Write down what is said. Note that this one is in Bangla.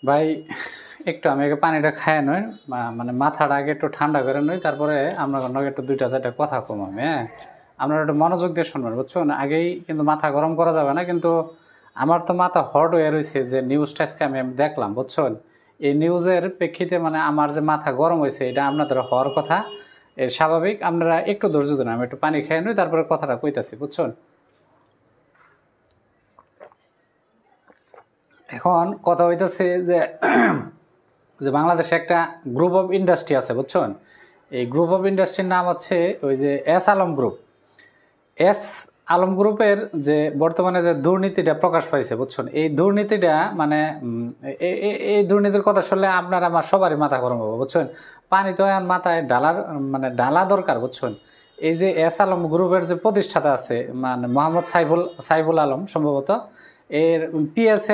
ভাই একটু আমি আগে পানিটা খায় নই, মানে মাথাটা আগে একটু ঠান্ডা করে নই, তারপরে আমরা একটু দুইটা চারটা কথা কম আমি। হ্যাঁ, আপনারা একটু মনোযোগ দিয়ে শুনবেন, বুঝছেন? আগেই কিন্তু মাথা গরম করা যাবে না, কিন্তু আমার তো মাথা হট হয়ে রয়েছে যে নিউজটা আজকে আমি দেখলাম, বুঝছেন? এই নিউজের প্রেক্ষিতে মানে আমার যে মাথা গরম হয়েছে, এটা আপনাদের হওয়ার কথা, এর স্বাভাবিক। আপনারা একটু ধৈর্য ধরুন, আমি একটু পানি খেয়ে নই, তারপরে কথাটা কইতাছি, বুঝছেন? এখন কথা হইতেছে যে যে বাংলাদেশে একটা গ্রুপ অফ ইন্ডাস্ট্রি আছে, বুঝছেন? এই গ্রুপ অফ ইন্ডাস্ট্রির নাম হচ্ছে ওই যে S Alam group. S Alam গ্রুপের যে বর্তমানে যে দুর্নীতিটা প্রকাশ পাইছে, বুঝছেন? এই দুর্নীতিটা মানে এই দুর্নীতির কথা শুনলে আপনার আমার সবারই মাথা গরম হবে, বুঝছেন? পানি তো এখন মাথায় ডালার মানে ডালা দরকার, বুঝছেন? এই যে এস আলম গ্রুপের যে প্রতিষ্ঠাতা আছে মানে মোহাম্মদ সাইফুল আলম সম্ভবত, এর পিএস